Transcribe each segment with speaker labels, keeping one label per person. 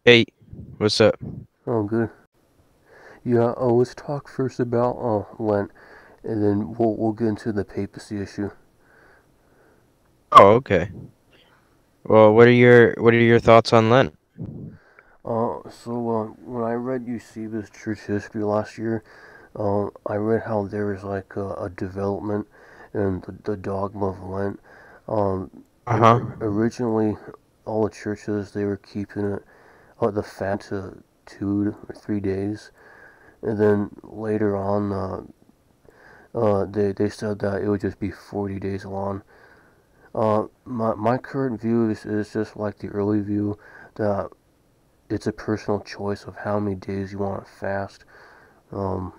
Speaker 1: Hey, what's up?
Speaker 2: Oh, good. Yeah, let's talk first about Lent, and then we'll get into the papacy issue.
Speaker 1: Oh, okay. Well, what are your thoughts on Lent?
Speaker 2: When I read Eusebius Church History last year, I read how there was like a development in the dogma of Lent. Um,
Speaker 1: Uh-huh.
Speaker 2: Originally, all the churches they were keeping it the fast to 2 or 3 days, and then later on, they said that it would just be 40 days long. My current view is just like the early view that it's a personal choice of how many days you want to fast. Um,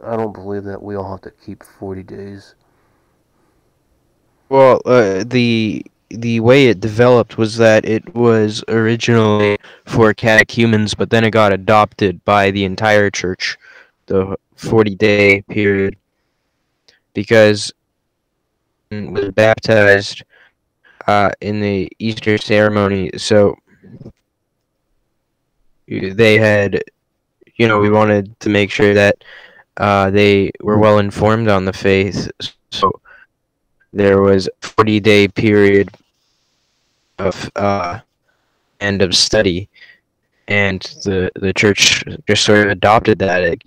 Speaker 2: I don't believe that we all have to keep 40 days.
Speaker 1: Well, the way it developed was that it was originally for catechumens, but then it got adopted by the entire church, the 40-day period, because it was baptized in the Easter ceremony. So they had, we wanted to make sure that they were well informed on the faith. So there was a 40-day period of end of study, and the church just sort of adopted that,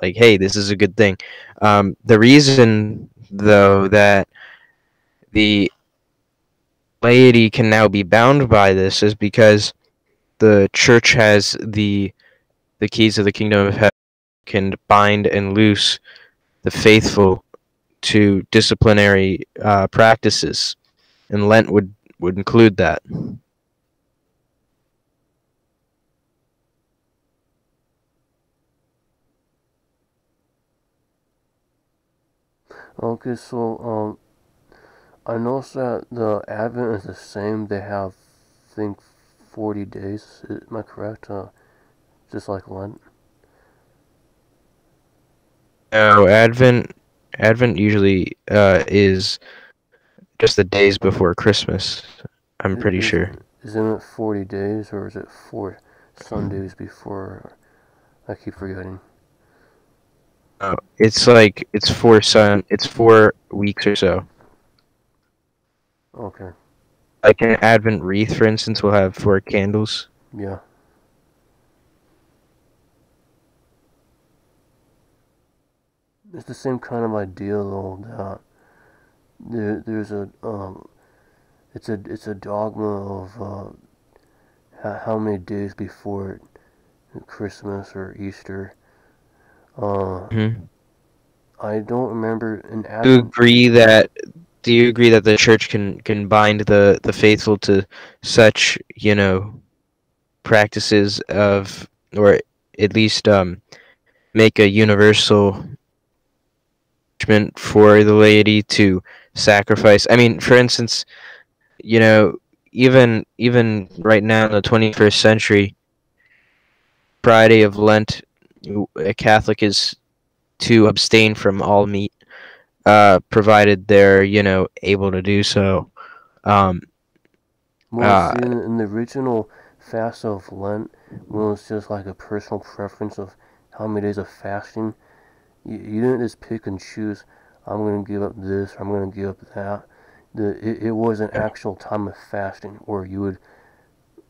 Speaker 1: like, hey, this is a good thing. The reason, though, that the laity can now be bound by this is because the church has the keys of the kingdom of heaven, can bind and loose the faithful to disciplinary practices, and Lent would include that.
Speaker 2: Okay, I noticed that the Advent is the same. They have, I think, 40 days. Am I correct? Just like Lent.
Speaker 1: No, Advent usually is just the days before Christmas. I'm pretty
Speaker 2: Is
Speaker 1: sure.
Speaker 2: isn't it 40 days or is it 4 Sundays before? I keep forgetting.
Speaker 1: Oh, it's like it's 4 weeks or so.
Speaker 2: Okay.
Speaker 1: Like an Advent wreath, for instance, will have 4 candles.
Speaker 2: Yeah. It's the same kind of idea though that there's a it's a dogma of how many days before Christmas or Easter. Uh,
Speaker 1: Hmm.
Speaker 2: I don't remember in
Speaker 1: Do you
Speaker 2: Advent.
Speaker 1: agree that Do you agree that the church can bind the faithful to such, practices of, or at least make a universal judgment for the laity to sacrifice? I mean, for instance, you know, even right now in the 21st century, Friday of Lent, a Catholic is to abstain from all meat, provided they're, able to do so. Um,
Speaker 2: Well,
Speaker 1: uh,
Speaker 2: see, in the original fast of Lent, when it was just like a personal preference of how many days of fasting, you didn't just pick and choose. I'm going to give up this. Or I'm going to give up that. It was an actual time of fasting, or you would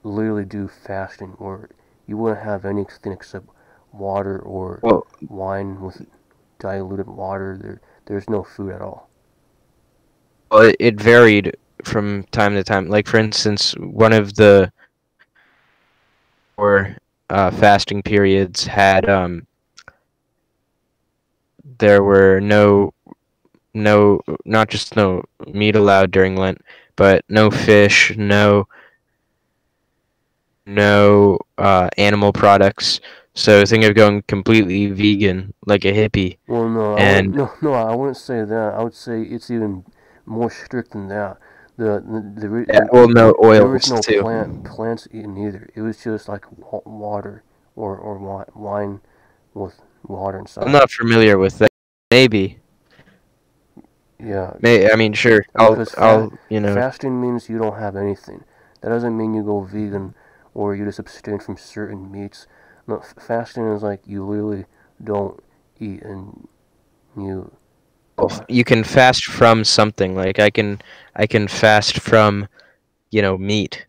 Speaker 2: literally do fasting, or you wouldn't have anything except water or
Speaker 1: well,
Speaker 2: wine with diluted water. There's no food at all.
Speaker 1: it varied from time to time. Like, for instance, one of the four fasting periods had there were not just no meat allowed during Lent, but no fish, no animal products. So think of going completely vegan, like a hippie.
Speaker 2: Well, no, I wouldn't.
Speaker 1: And
Speaker 2: No, I wouldn't say that. I would say it's even more strict than that.
Speaker 1: yeah, well, no
Speaker 2: There was
Speaker 1: oils
Speaker 2: no
Speaker 1: too.
Speaker 2: plants eaten either. It was just like water or wine with water
Speaker 1: I'm
Speaker 2: inside.
Speaker 1: not familiar with that. Maybe,
Speaker 2: Yeah,
Speaker 1: I mean, sure.
Speaker 2: because
Speaker 1: I'll
Speaker 2: fasting means you don't have anything. That doesn't mean you go vegan or you just abstain from certain meats. No, fasting is like you literally don't eat and you don't.
Speaker 1: You can fast from something. Like I can fast from, meat.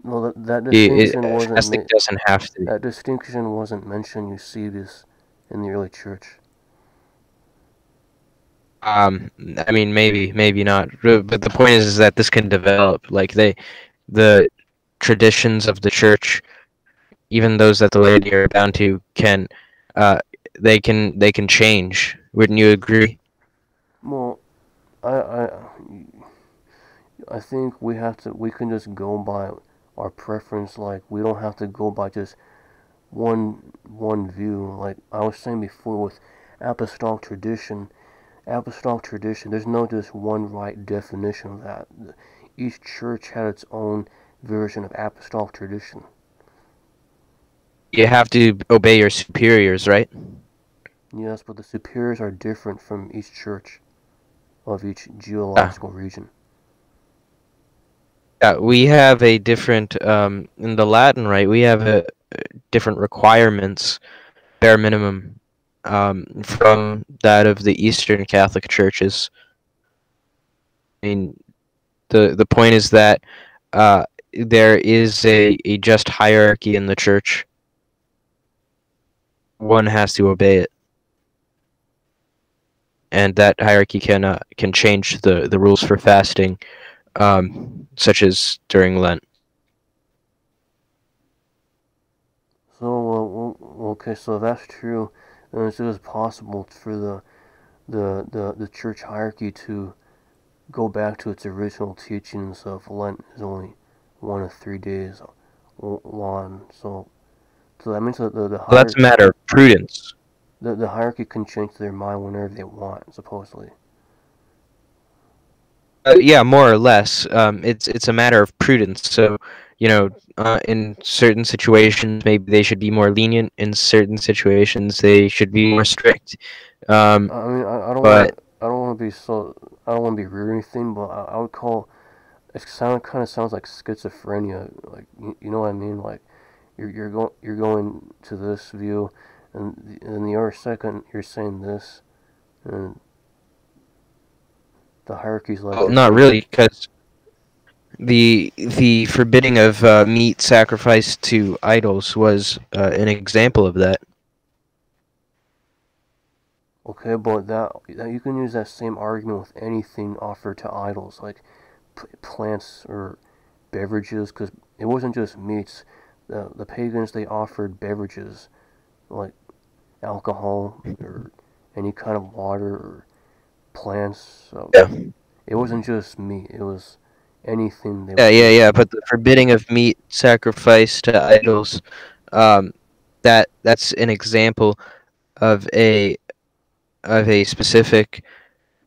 Speaker 2: Well, that distinction wasn't
Speaker 1: Fasting doesn't have to.
Speaker 2: that distinction wasn't mentioned. You see this in the early church.
Speaker 1: I mean, maybe not. But the point is that this can develop. Like the traditions of the church, even those that the laity are bound to, uh, they can change. Wouldn't you agree?
Speaker 2: Well, I I think we can just go by our preference. Like we don't have to go by just one view. Like I was saying before with apostolic tradition, there's no just one right definition of that. Each church had its own version of apostolic tradition.
Speaker 1: You have to obey your superiors, right?
Speaker 2: Yes, but the superiors are different from each church of each
Speaker 1: Yeah.
Speaker 2: geological region.
Speaker 1: Yeah, we have a different in the Latin, right? We have a different requirements, bare minimum, from that of the Eastern Catholic churches. I mean, the point is that uh, there is a just hierarchy in the church. One has to obey it, and that hierarchy can change the rules for fasting, such as during Lent.
Speaker 2: So, okay, so that's true. And it's just possible for the church hierarchy to go back to its original teachings of Lent is only 1 of 3 days long. So that means that
Speaker 1: Well, that's a matter of prudence.
Speaker 2: the hierarchy can change their mind whenever they want, supposedly.
Speaker 1: Yeah, more or less. It's a matter of prudence. So, in certain situations, maybe they should be more lenient. In certain situations, they should be more strict.
Speaker 2: I mean,
Speaker 1: But
Speaker 2: I don't want to be so, I don't want to be rude or anything, but I would call kind of sounds like schizophrenia. Like you know what I mean? Like you're going to this view, and in the other second you're saying this, and the hierarchy's like
Speaker 1: well,
Speaker 2: just
Speaker 1: not really, because the forbidding of meat sacrificed to idols was an example of that.
Speaker 2: okay, but that you can use that same argument with anything offered to idols, like plants or beverages, because it wasn't just meats. The pagans they offered beverages like alcohol or any kind of water or plants. So
Speaker 1: Yeah.
Speaker 2: it wasn't just meat. It was anything they
Speaker 1: Yeah,
Speaker 2: would
Speaker 1: yeah,
Speaker 2: give.
Speaker 1: yeah. But the forbidding of meat sacrificed to idols, um, that's an example of a specific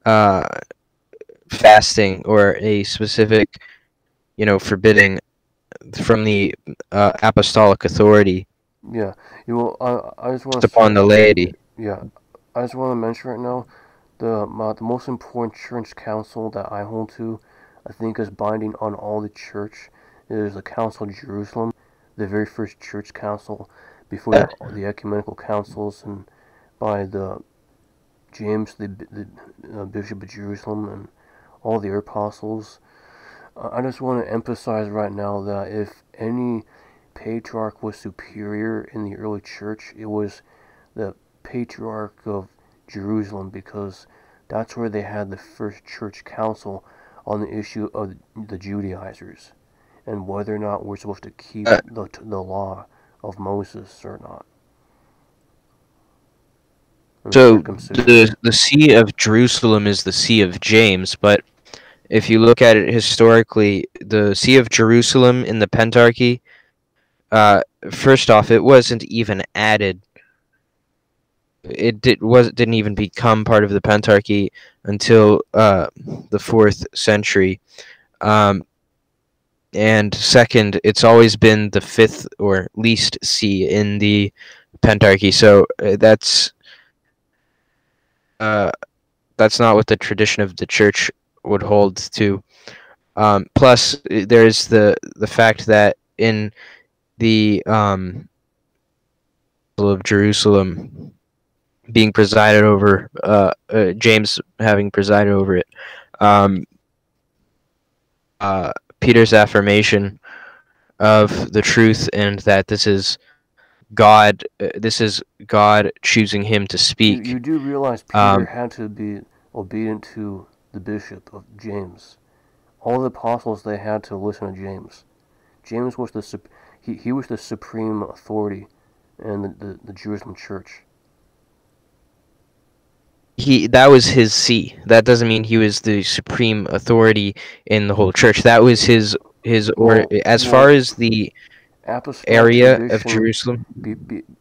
Speaker 1: uh, fasting or a specific, forbidding from the apostolic authority
Speaker 2: Yeah. I just want to
Speaker 1: upon
Speaker 2: say.
Speaker 1: the laity.
Speaker 2: Yeah. I just want to mention right now the most important church council that I hold to, I think is binding on all the church, is the Council of Jerusalem, the very first church council before
Speaker 1: Uh,
Speaker 2: the ecumenical councils and by the James, the Bishop of Jerusalem, and all the apostles. I just want to emphasize right now that if any patriarch was superior in the early church, it was the Patriarch of Jerusalem because that's where they had the first church council on the issue of the Judaizers and whether or not we're supposed to keep
Speaker 1: uh,
Speaker 2: the law of Moses or not, and
Speaker 1: so
Speaker 2: circumcision.
Speaker 1: the see of Jerusalem is the see of James, but if you look at it historically, the see of Jerusalem in the Pentarchy, uh, first off, it wasn't even added. Didn't even become part of the Pentarchy until the 4th century. Um, and second, it's always been the fifth or least see in the Pentarchy. So uh, that's not what the tradition of the church would hold to. Plus, there's the fact that in the of Jerusalem being presided over, James having presided over it. Um, Peter's affirmation of the truth and that this is God choosing him to
Speaker 2: You
Speaker 1: speak.
Speaker 2: do realize Peter
Speaker 1: Um,
Speaker 2: had to be obedient to the bishop of James. All the apostles, they had to listen to James. James was he was the supreme authority in the Jerusalem church.
Speaker 1: that was his see. That doesn't mean he was the supreme authority in the whole church. That was his or as far
Speaker 2: Well,
Speaker 1: as the
Speaker 2: apostolic
Speaker 1: area of
Speaker 2: tradition,
Speaker 1: Jerusalem.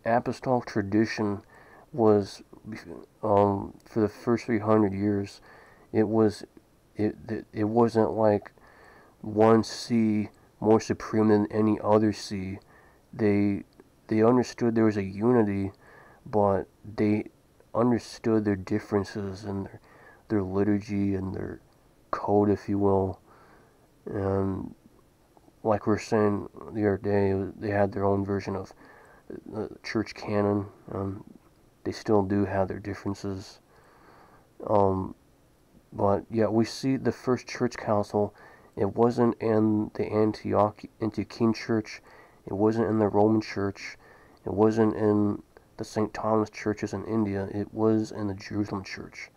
Speaker 2: apostolic tradition was for the first 300 years. It was it wasn't like one see more supreme than any other see. They they understood there was a unity, but they understood their differences and their liturgy and their code, if you will. And like we were saying the other day, they had their own version of the church canon. They still do have their differences. Um, but yeah, we see the first church council. It wasn't in the Antiochian church. It wasn't in the Roman church. It wasn't in the St. Thomas churches in India. It was in the Jerusalem church.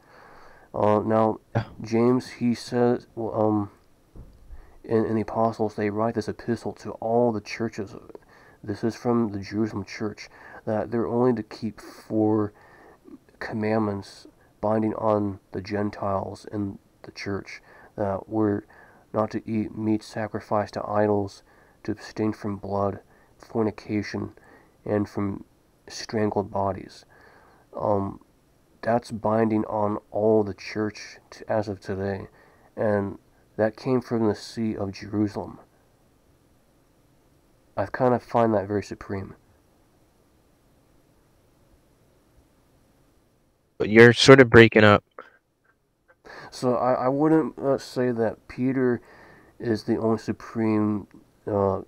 Speaker 2: Now, James, he says, in the apostles, they write this epistle to all the churches. This is from the Jerusalem church, that they're only to keep 4 commandments binding on the Gentiles in the church, that we're not to eat meat sacrificed to idols, to abstain from blood, fornication, and from strangled bodies. Um, that's binding on all the church as of today, and that came from the See of Jerusalem. I kind of find that very supreme.
Speaker 1: But you're sort of breaking up.
Speaker 2: So I wouldn't say that Peter is the only supreme uh,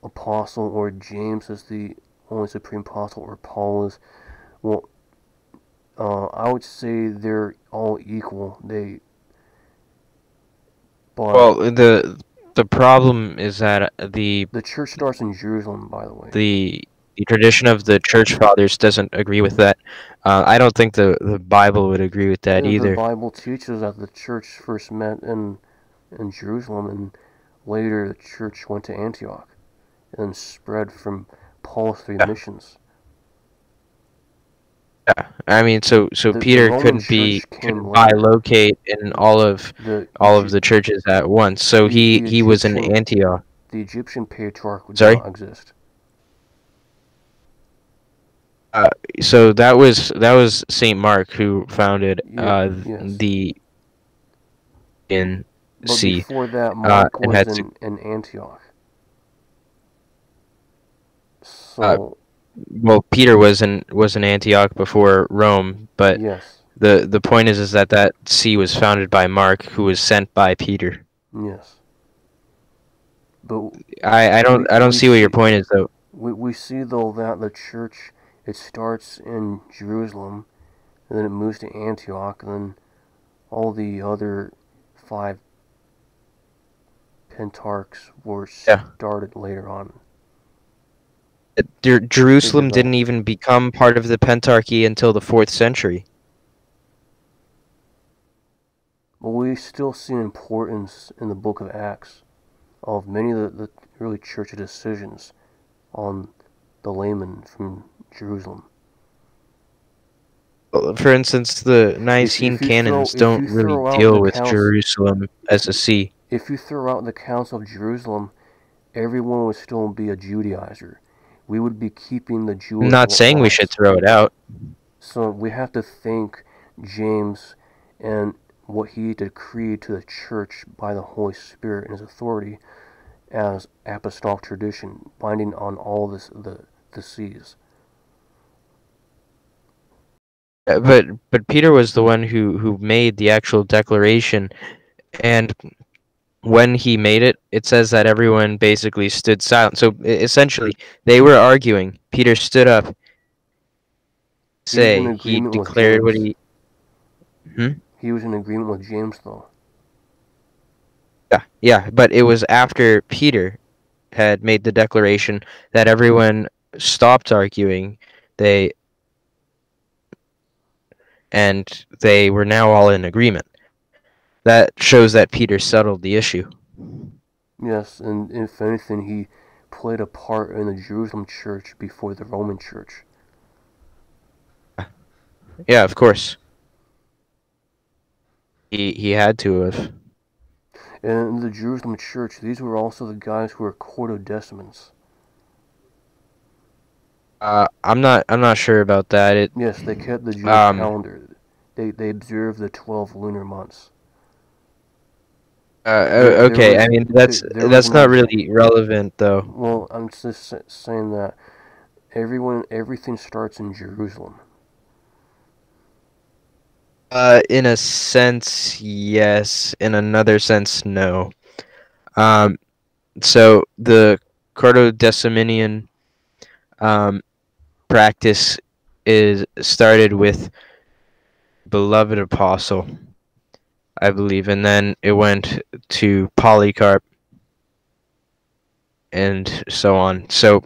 Speaker 2: apostle, or James is the only supreme apostle, or Paul is. Well, I would say they're all equal. But
Speaker 1: Well, the problem is that
Speaker 2: the church starts in Jerusalem, by the way.
Speaker 1: the the tradition of the church fathers doesn't agree with that. I don't think the Bible would agree with that
Speaker 2: The
Speaker 1: either.
Speaker 2: Bible teaches that the church first met in Jerusalem, and later the church went to Antioch, and spread from Paul's 3
Speaker 1: Yeah,
Speaker 2: missions.
Speaker 1: yeah. I mean, so
Speaker 2: The
Speaker 1: Peter
Speaker 2: Roman church came
Speaker 1: couldn't
Speaker 2: later.
Speaker 1: bilocate in
Speaker 2: The
Speaker 1: all of the churches at once. So
Speaker 2: the
Speaker 1: he was in
Speaker 2: Egyptian
Speaker 1: Antioch.
Speaker 2: the Egyptian patriarch did
Speaker 1: Sorry.
Speaker 2: not exist.
Speaker 1: Uh, so that was Saint Mark who founded
Speaker 2: Yes,
Speaker 1: the in
Speaker 2: but
Speaker 1: C
Speaker 2: before that, Mark
Speaker 1: and
Speaker 2: was
Speaker 1: had to
Speaker 2: in Antioch.
Speaker 1: uh,
Speaker 2: So
Speaker 1: well, Peter was in Antioch before Rome, but
Speaker 2: yes,
Speaker 1: the point is that that see was founded by Mark, who was sent by Peter.
Speaker 2: yes. But
Speaker 1: I don't
Speaker 2: we
Speaker 1: see what your
Speaker 2: see
Speaker 1: point is though.
Speaker 2: we see though that the church, it starts in Jerusalem, and then it moves to Antioch, and then all the other 5 pentarchs were
Speaker 1: Yeah,
Speaker 2: started later on. They
Speaker 1: Jerusalem didn't
Speaker 2: developed.
Speaker 1: even become part of the Pentarchy until the 4th century.
Speaker 2: But we still see an importance in the book of Acts of many of the early church decisions on the layman from Jerusalem.
Speaker 1: For instance, the Nicene canons
Speaker 2: If
Speaker 1: don't
Speaker 2: you
Speaker 1: really
Speaker 2: throw out
Speaker 1: deal
Speaker 2: the
Speaker 1: with
Speaker 2: council
Speaker 1: Jerusalem as a see.
Speaker 2: if you throw out the council of Jerusalem, everyone would still be a Judaizer. We would be keeping the
Speaker 1: I'm
Speaker 2: Jewish
Speaker 1: not saying we should
Speaker 2: laws.
Speaker 1: throw it out.
Speaker 2: So we have to thank James and what he decreed to the church by the Holy Spirit and his authority as apostolic tradition, binding on all the seas.
Speaker 1: But Peter was the one who made the actual declaration, and when he made it, it says that everyone basically stood silent. So essentially, they were arguing. Peter stood up,
Speaker 2: He was in
Speaker 1: he
Speaker 2: agreement with
Speaker 1: declared what
Speaker 2: James.
Speaker 1: he. Hmm?
Speaker 2: He was in agreement with James, though.
Speaker 1: Yeah, yeah, but it was after Peter had made the declaration that everyone stopped arguing. They and they were now all in agreement. That shows that Peter settled the issue.
Speaker 2: Yes, and if anything, he played a part in the Jerusalem church before the Roman church.
Speaker 1: Yeah, of course. He had to have.
Speaker 2: And in the Jerusalem church, these were also the guys who were quartodecimans.
Speaker 1: I'm not sure about that.
Speaker 2: Yes, they kept the Jewish
Speaker 1: Um
Speaker 2: calendar. They observed the 12 lunar months. There
Speaker 1: okay. I
Speaker 2: was
Speaker 1: mean
Speaker 2: there was
Speaker 1: that's not
Speaker 2: no.
Speaker 1: really relevant though.
Speaker 2: Well, I'm just saying that everything starts in Jerusalem.
Speaker 1: In a sense, yes. In another sense, no. Um, so the Quartodecimanian um practice is started with beloved apostle, I believe, and then it went to Polycarp and so on. So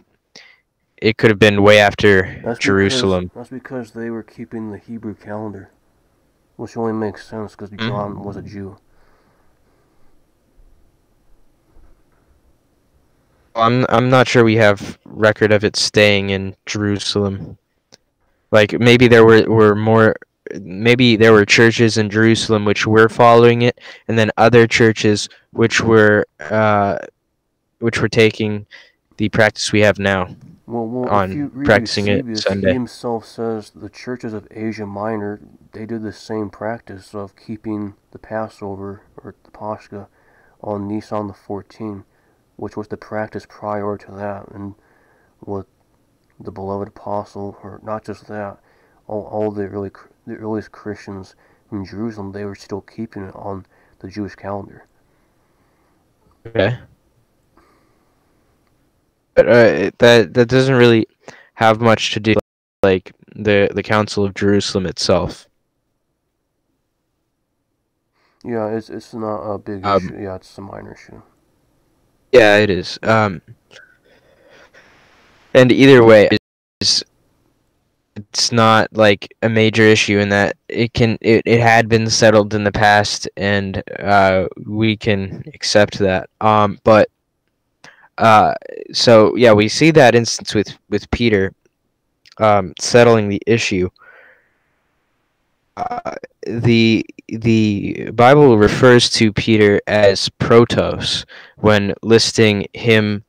Speaker 1: it could have been way after Jerusalem.
Speaker 2: That's because they were keeping the Hebrew calendar, which only makes sense because John was a
Speaker 1: Mhm.
Speaker 2: Jew.
Speaker 1: I'm not sure we have record of it staying in Jerusalem. Like maybe were more maybe there were churches in Jerusalem which were following it, and then other churches which were taking the practice we have now
Speaker 2: Well, if you
Speaker 1: on
Speaker 2: read
Speaker 1: practicing it
Speaker 2: Eusebius, he
Speaker 1: Sunday.
Speaker 2: himself says the churches of Asia Minor, they did the same practice of keeping the Passover, or the Pascha, on Nisan the 14th, which was the practice prior to that, and what the beloved apostle, or not just that, all the earliest Christians in Jerusalem, they were still keeping it on the Jewish calendar.
Speaker 1: Okay. But that doesn't really have much to do with, like the Council of Jerusalem itself.
Speaker 2: Yeah, it's not a big
Speaker 1: Um,
Speaker 2: issue. Yeah, it's a minor issue.
Speaker 1: yeah, it is. And either way, it's not like a major issue in that it had been settled in the past, and we can accept that. But uh, so yeah, we see that instance with Peter settling the issue. Uh, the Bible refers to Peter as protos when listing him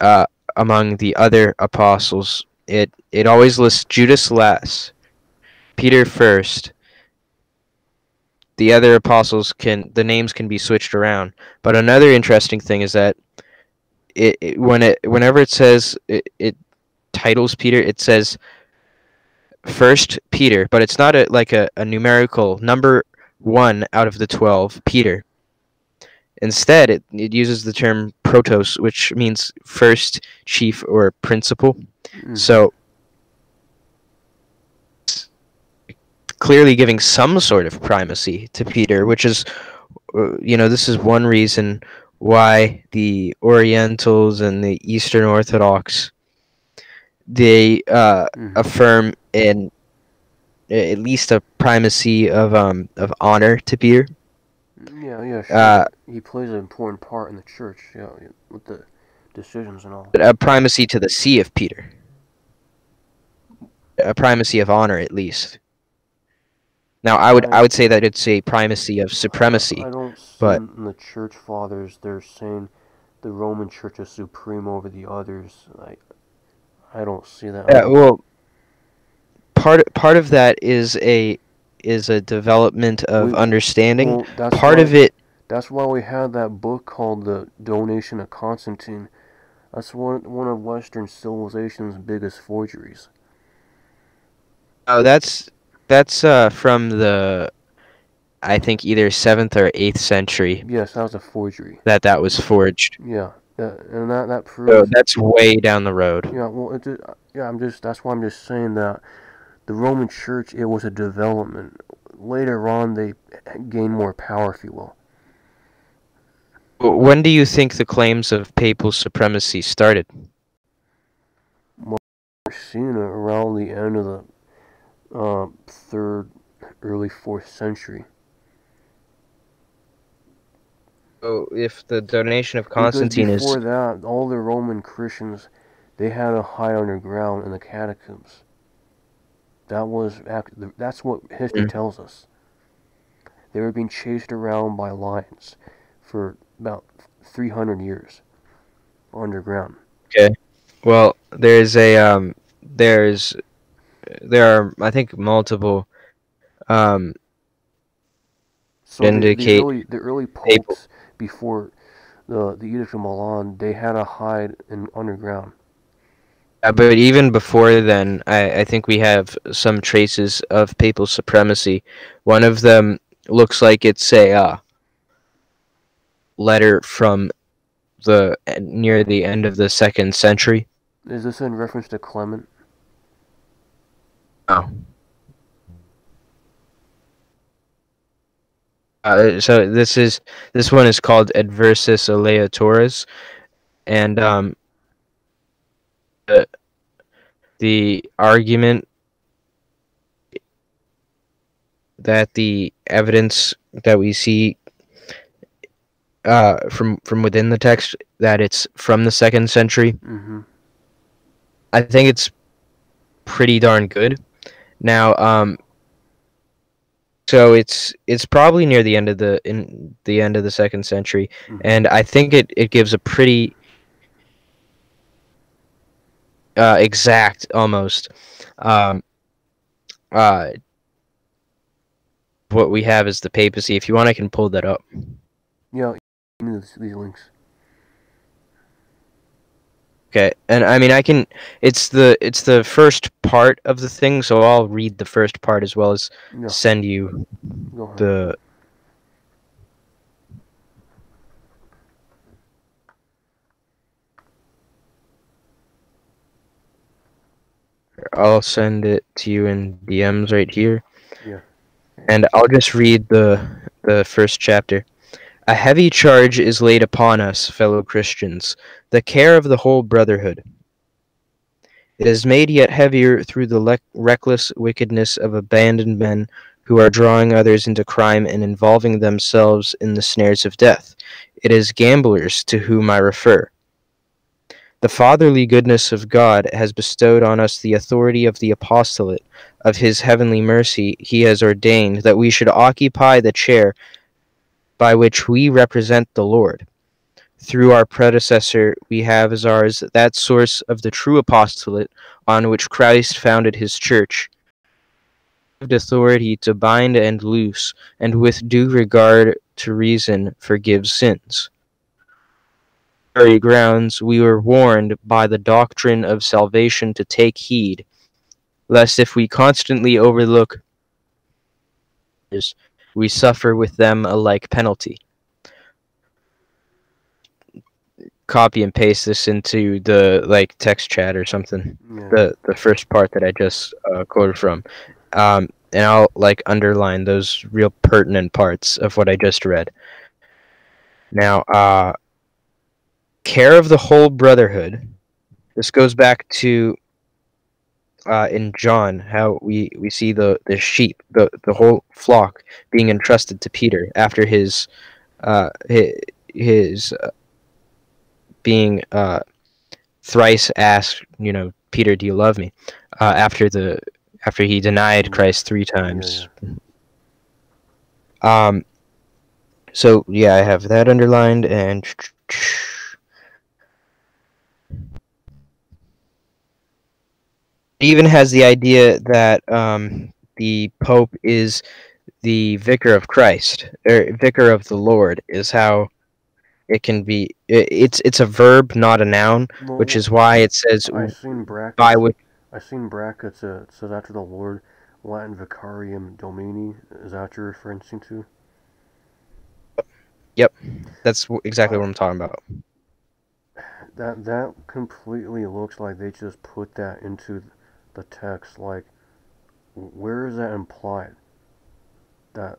Speaker 1: uh, among the other apostles. It always lists Judas last, Peter first. The other apostles the names can be switched around. But another interesting thing is that whenever it says it titles Peter, it says first Peter, but it's not like a numerical number 1 out of the 12 Peter. Instead, it uses the term protos, which means first, chief, or principal.
Speaker 2: Mm-hmm.
Speaker 1: So clearly giving some sort of primacy to Peter, which is, this is one reason why the Orientals and the Eastern Orthodox they
Speaker 2: Mm-hmm.
Speaker 1: affirm in at least a primacy of honor to Peter.
Speaker 2: Yeah,
Speaker 1: Uh,
Speaker 2: sure. He plays an important part in the church, yeah, with the decisions and all.
Speaker 1: a primacy to the see of Peter, a primacy of honor at least. Now,
Speaker 2: I
Speaker 1: I would say that it's a primacy of
Speaker 2: I
Speaker 1: supremacy,
Speaker 2: don't see
Speaker 1: but
Speaker 2: in the church fathers they're saying the Roman church is supreme over the others. I don't see that at all.
Speaker 1: well, part of that is a development of
Speaker 2: We
Speaker 1: understanding.
Speaker 2: well
Speaker 1: Part of it,
Speaker 2: that's why we had that book called The Donation of Constantine. That's one of Western civilization's biggest forgeries.
Speaker 1: oh, that's from the I think either 7th or 8th century
Speaker 2: Yes, that was a forgery.
Speaker 1: that was forged.
Speaker 2: Yeah, and that
Speaker 1: So
Speaker 2: proves.
Speaker 1: that's way down the road.
Speaker 2: Yeah, well, yeah, that's why I'm just saying that the Roman Church, it was a development. Later on, they gained more power, if you will.
Speaker 1: When do you think the claims of papal supremacy started?
Speaker 2: More sooner, around the end of the third, early fourth century.
Speaker 1: So if the donation of
Speaker 2: Because
Speaker 1: Constantine is
Speaker 2: before that, all the Roman Christians, they had to hide underground in the catacombs. That's what history tells us. They were being chased around by lions for about 300 years underground.
Speaker 1: okay. Well, there's there are I think multiple um
Speaker 2: So
Speaker 1: indicate
Speaker 2: the early
Speaker 1: papal.
Speaker 2: popes before the Edict of Milan, they had to hide in underground.
Speaker 1: But even before then, I think we have some traces of papal supremacy. One of them looks like it's a letter from the near the end of the 2nd century.
Speaker 2: Is this in reference to Clement?
Speaker 1: Oh. So this one is called Adversus Aleatoris, and the argument that the evidence that we see from within the text that it's from the 2nd century,
Speaker 2: Mm-hmm.
Speaker 1: I think it's pretty darn good. Now, so it's probably near the end of the 2nd century,
Speaker 2: Mm-hmm.
Speaker 1: and I think it gives a pretty exact almost um, uh, what we have is the papacy. If you want, I can pull that up.
Speaker 2: Yeah, these links.
Speaker 1: Okay, and I mean I can. It's the first part of the thing, so I'll read the first part as well as
Speaker 2: Yeah.
Speaker 1: send you
Speaker 2: Go ahead.
Speaker 1: the. I'll send it to you in DMs right here.
Speaker 2: Yeah.
Speaker 1: And I'll just read the first chapter. A heavy charge is laid upon us, fellow Christians, the care of the whole brotherhood. It is made yet heavier through the reckless wickedness of abandoned men who are drawing others into crime and involving themselves in the snares of death. It is gamblers to whom I refer. The fatherly goodness of God has bestowed on us the authority of the apostolate. Of his heavenly mercy, he has ordained that we should occupy the chair by which we represent the Lord. Through our predecessor, we have as ours that source of the true apostolate on which Christ founded his church, authority to bind and loose, and with due regard to reason forgive sins. On very grounds, we were warned by the doctrine of salvation to take heed, lest if we constantly overlook others, we suffer with them a like penalty. Copy and paste this into the text chat or something.
Speaker 2: Yeah.
Speaker 1: The first part that I just quoted from, and I'll underline those real pertinent parts of what I just read. Now, care of the whole brotherhood. This goes back to in John how we see the sheep, the whole flock being entrusted to Peter after his being thrice asked, Peter, do you love me? After he denied Christ 3 times.
Speaker 2: Yeah.
Speaker 1: So yeah, I have that underlined, and it even has the idea that the Pope is the vicar of Christ, or vicar of the Lord, is how it can be. It's a verb, not a noun, which is why it says
Speaker 2: I seen brackets.
Speaker 1: by which.
Speaker 2: I seen brackets. It says after the Lord, Latin Vicarium Domini. Is that what you're referencing to?
Speaker 1: Yep, that's exactly
Speaker 2: Uh,
Speaker 1: what I'm talking about.
Speaker 2: that completely looks like they just put that into the text. Like, where is that implied? That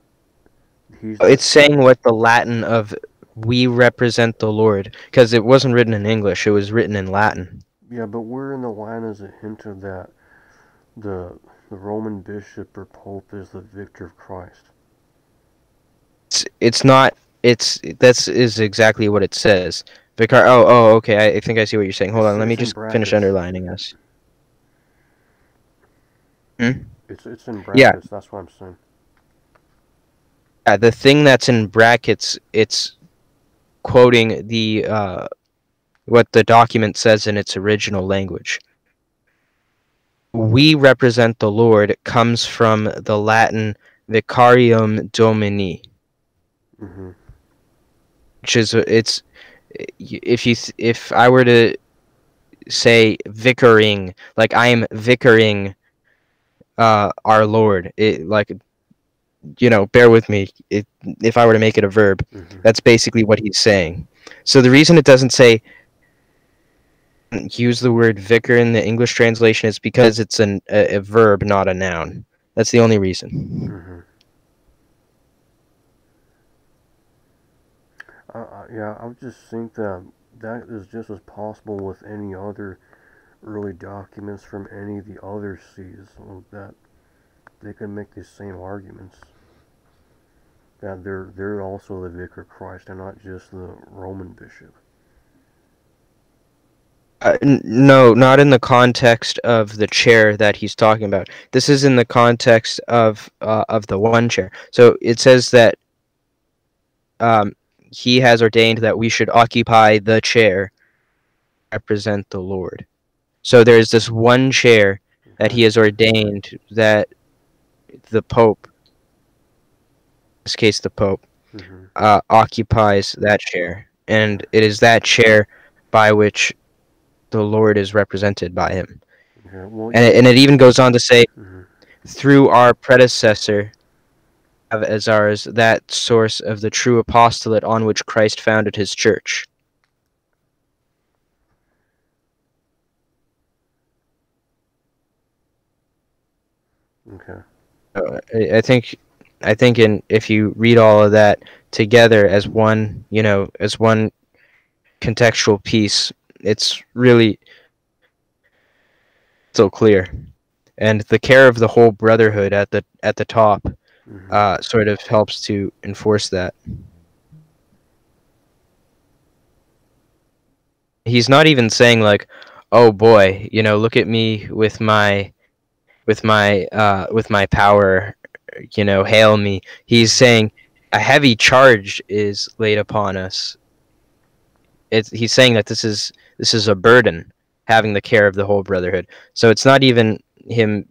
Speaker 2: he's the
Speaker 1: It's saying what the Latin of "we represent the Lord," because it wasn't written in English; it was written in Latin.
Speaker 2: yeah, but where in the line is it hinted that the the Roman bishop or pope is the victor of Christ?
Speaker 1: It's not. It's that's is exactly what it says. Vicar. Okay. I think I see what you're saying. Hold on. Let me
Speaker 2: It's in
Speaker 1: just finish
Speaker 2: brackets.
Speaker 1: underlining us. Hmm?
Speaker 2: It's in
Speaker 1: Yeah.
Speaker 2: brackets. That's what I'm saying.
Speaker 1: The thing that's in brackets, it's quoting the what the document says in its original language. "We represent the Lord" comes from the Latin "Vicarium Domini,"
Speaker 2: Hmm.
Speaker 1: which is it's if I were to say vicaring, like I am vicaring our Lord, it like bear with me. If I were to make it a verb,
Speaker 2: Hmm.
Speaker 1: that's basically what he's saying. So the reason it doesn't say use the word vicar in the English translation is because it's a verb, not a noun. That's the only reason.
Speaker 2: Hmm. Yeah, I would just think that that is just as possible with any other early documents from any of the other sees, that they can make these same arguments that they're also the vicar of Christ and not just the Roman bishop.
Speaker 1: No, not in the context of the chair that he's talking about. This is in the context of the one chair. So it says that um, he has ordained that we should occupy the chair, represent the Lord. So there's this one chair that
Speaker 2: Okay.
Speaker 1: he has ordained that the Pope, in this case the Pope,
Speaker 2: Hmm.
Speaker 1: occupies that chair, and it is that chair by which the Lord is represented by him.
Speaker 2: Okay. Well,
Speaker 1: And it even goes on to say,
Speaker 2: hmm,
Speaker 1: through our predecessor as ours, that source of the true apostolate on which Christ founded his church.
Speaker 2: okay.
Speaker 1: I think if you read all of that together as one, as one contextual piece, it's really so clear. And the care of the whole brotherhood at the top
Speaker 2: Hmm.
Speaker 1: sort of helps to enforce that. He's not even saying like, "Oh boy, look at me with my power, hail me." He's
Speaker 2: Hmm.
Speaker 1: saying a heavy charge is laid upon us. He's saying that this is a burden, having the care of the whole brotherhood. So it's not even him,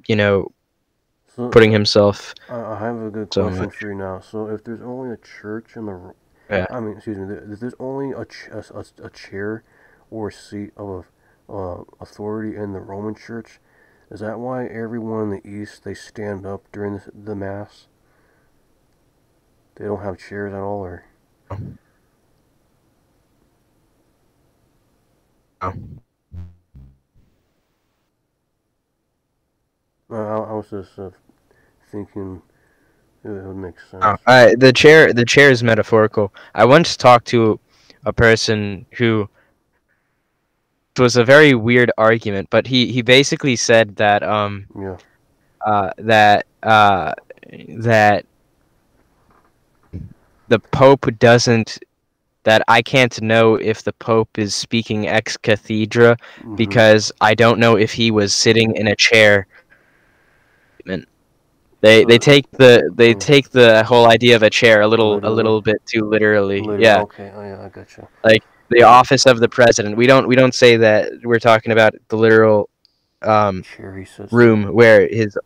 Speaker 1: putting
Speaker 2: So
Speaker 1: himself
Speaker 2: I have a good
Speaker 1: so
Speaker 2: question
Speaker 1: much.
Speaker 2: for you now. So if there's only a church in the,
Speaker 1: Yeah.
Speaker 2: I mean, excuse me, if there's only a chair or a seat of authority in the Roman Church, is that why everyone in the East they stand up during the Mass? They don't have chairs at all, or I was just thinking it would make sense.
Speaker 1: The chair is metaphorical. I once talked to a person who it was a very weird argument, but he basically said that
Speaker 2: Yeah.
Speaker 1: uh that uh that the Pope doesn't that I can't know if the Pope is speaking ex cathedra
Speaker 2: Mhm.
Speaker 1: because I don't know if he was sitting in a chair. They
Speaker 2: So
Speaker 1: take they
Speaker 2: yeah,
Speaker 1: take the whole idea of a chair a little a
Speaker 2: literally,
Speaker 1: little bit too literally.
Speaker 2: literally.
Speaker 1: Yeah.
Speaker 2: Okay. Oh yeah, I gotcha.
Speaker 1: Like the office of the president. We don't say that. We're talking about the literal um
Speaker 2: Chair he sits in.
Speaker 1: room where his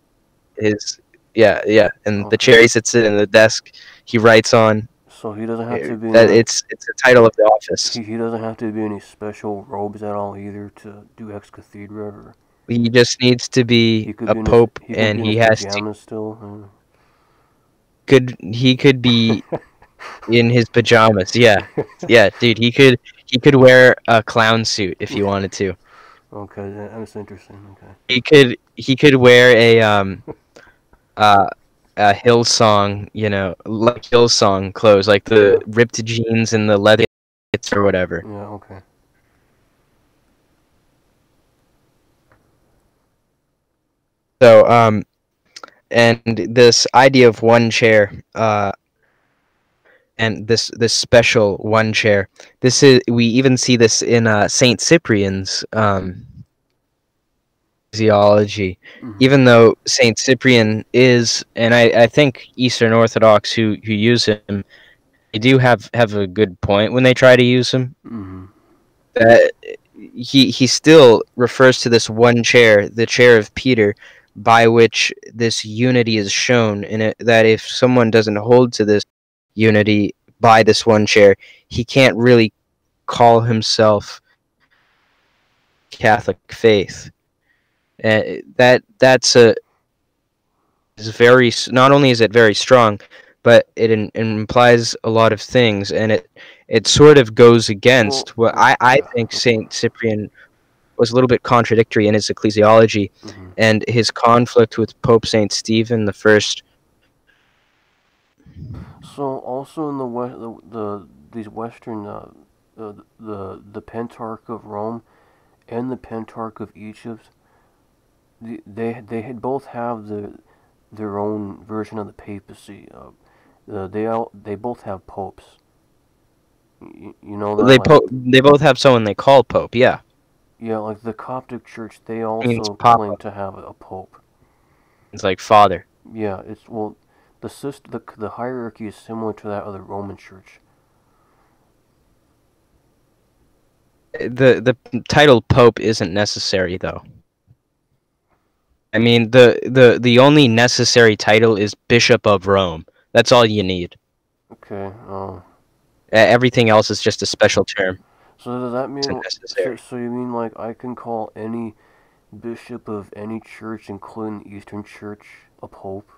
Speaker 1: yeah, and the
Speaker 2: Okay.
Speaker 1: chair he sits in and the desk he writes on.
Speaker 2: So he doesn't have to be in
Speaker 1: That
Speaker 2: a
Speaker 1: it's a title of the office.
Speaker 2: he doesn't have to be any special robes at all either to do ex cathedra. Or,
Speaker 1: He just needs to be a pope,
Speaker 2: he could
Speaker 1: and
Speaker 2: be in his
Speaker 1: he has to
Speaker 2: pajamas still.
Speaker 1: he could be in his pajamas. Yeah, yeah, dude. He could wear a clown suit if he wanted to.
Speaker 2: Okay, that's interesting. Okay.
Speaker 1: He could wear uh a Hillsong, like Hillsong clothes, like the
Speaker 2: Yeah.
Speaker 1: ripped jeans and the leather jackets or whatever.
Speaker 2: Yeah. Okay.
Speaker 1: So and this idea of one chair, and this special one chair. This is we even see this in Saint Cyprian's theology.
Speaker 2: Mhm.
Speaker 1: Even though Saint Cyprian is, and I think Eastern Orthodox who use him, they do have a good point when they try to use him.
Speaker 2: Mhm.
Speaker 1: That he still refers to this one chair, the chair of Peter, by which this unity is shown, and that if someone doesn't hold to this unity by this one chair, he can't really call himself Catholic faith. That's a is very, not only is it very strong, but it implies a lot of things, and it sort of goes
Speaker 2: Well.
Speaker 1: against what
Speaker 2: Well.
Speaker 1: I
Speaker 2: Yeah.
Speaker 1: think
Speaker 2: Okay.
Speaker 1: Saint Cyprian was a little bit contradictory in his ecclesiology,
Speaker 2: Mhm.
Speaker 1: and his conflict with Pope Saint Stephen the First.
Speaker 2: So also in the west, these Western, the Pentarch of Rome and the Pentarch of Egypt, they had both have their own version of the papacy. They both have popes. You know that, like,
Speaker 1: They both have someone they call Pope. Yeah,
Speaker 2: yeah, like the Coptic Church, they
Speaker 1: I mean, it's
Speaker 2: also
Speaker 1: Papa.
Speaker 2: claim to have a pope.
Speaker 1: It's like Father.
Speaker 2: Yeah, it's, well, the hierarchy is similar to that of the Roman Church.
Speaker 1: The title Pope isn't necessary though. I mean, the only necessary title is Bishop of Rome. That's all you need.
Speaker 2: Okay.
Speaker 1: Everything else is just a special term.
Speaker 2: So does that
Speaker 1: It's
Speaker 2: mean,
Speaker 1: unnecessary.
Speaker 2: so you mean like I can call any bishop of any church, including the Eastern Church, a pope?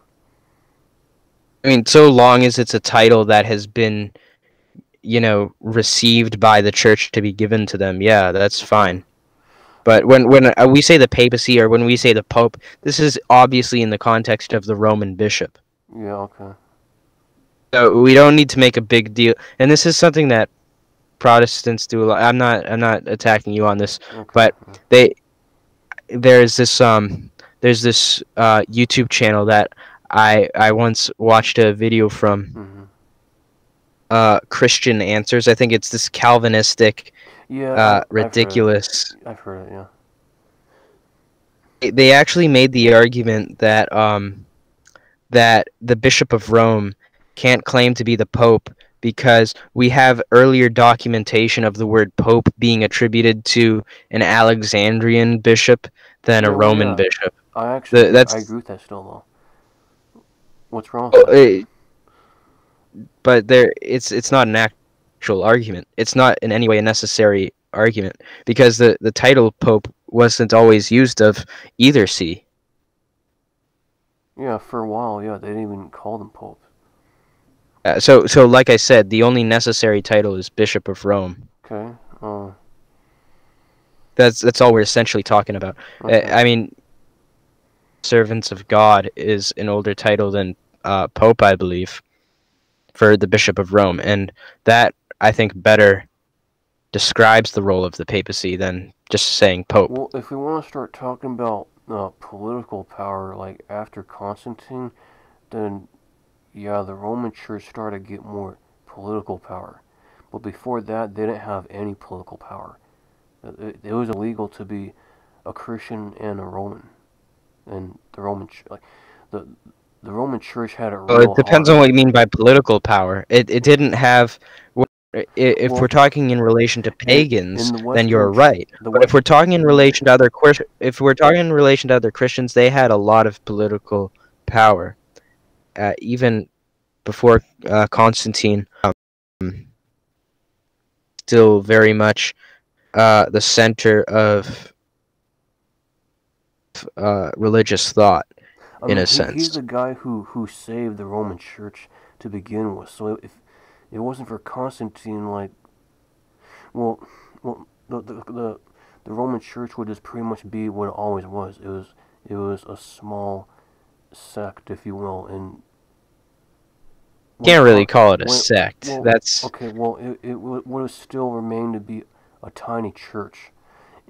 Speaker 1: I mean, so long as it's a title that has been, received by the church to be given to them, yeah, that's
Speaker 2: Okay.
Speaker 1: fine. But when we say the papacy or when we say the pope, this is obviously in the context of the Roman bishop.
Speaker 2: Yeah. Okay.
Speaker 1: So we don't need to make a big deal. And this is something that Protestants do a lot. I'm not attacking you on this,
Speaker 2: Okay.
Speaker 1: but
Speaker 2: Yeah.
Speaker 1: they there's this YouTube channel that I once watched a video from,
Speaker 2: Mhm.
Speaker 1: Christian Answers. I think it's this Calvinistic,
Speaker 2: Yeah. I've heard it.
Speaker 1: ridiculous.
Speaker 2: I've heard it. Yeah.
Speaker 1: They actually made the argument that the Bishop of Rome can't claim to be the Pope because we have earlier documentation of the word Pope being attributed to an Alexandrian bishop than a
Speaker 2: Yeah. Well.
Speaker 1: Roman
Speaker 2: Yeah.
Speaker 1: bishop.
Speaker 2: I actually
Speaker 1: The,
Speaker 2: agree. I
Speaker 1: that's
Speaker 2: agree with that still though. What's wrong with
Speaker 1: oh,
Speaker 2: that?
Speaker 1: but it's not an actual argument. It's not in any way a necessary argument because the title Pope wasn't always used of either see.
Speaker 2: Yeah. For a while. Yeah. They didn't even call them popes.
Speaker 1: So like I said, the only necessary title is Bishop of Rome.
Speaker 2: Okay.
Speaker 1: That's all we're essentially talking about.
Speaker 2: Okay.
Speaker 1: I mean, servants of God is an older title than Pope, I believe, for the Bishop of Rome, and that I think better describes the role of the papacy than just saying Pope.
Speaker 2: Well, if we want to start talking about political power, like after Constantine, then yeah, the Roman Church started to get more political power. But before that, they didn't have any political power. It was illegal to be a Christian and a Roman, and the the the Roman Church had it
Speaker 1: Well, it
Speaker 2: real
Speaker 1: depends on
Speaker 2: hard.
Speaker 1: what you mean by political power. It didn't have. If we're
Speaker 2: Well,
Speaker 1: talking in relation to
Speaker 2: in
Speaker 1: pagans,
Speaker 2: the
Speaker 1: then you're right.
Speaker 2: the
Speaker 1: But if
Speaker 2: West,
Speaker 1: we're talking in relation to if we're talking in relation to other Christians, they had a lot of political power, even before Constantine. Still very much the center of religious thought,
Speaker 2: I
Speaker 1: in
Speaker 2: mean,
Speaker 1: a
Speaker 2: he's
Speaker 1: sense.
Speaker 2: the guy who saved the Roman Church to begin with. So if it wasn't for Constantine, like, well, well, the Roman Church would just pretty much be what it always was. It was a small sect, if you will, and
Speaker 1: Can't really call it a sect.
Speaker 2: well,
Speaker 1: That's
Speaker 2: okay, well, it would have still remained to be a tiny church,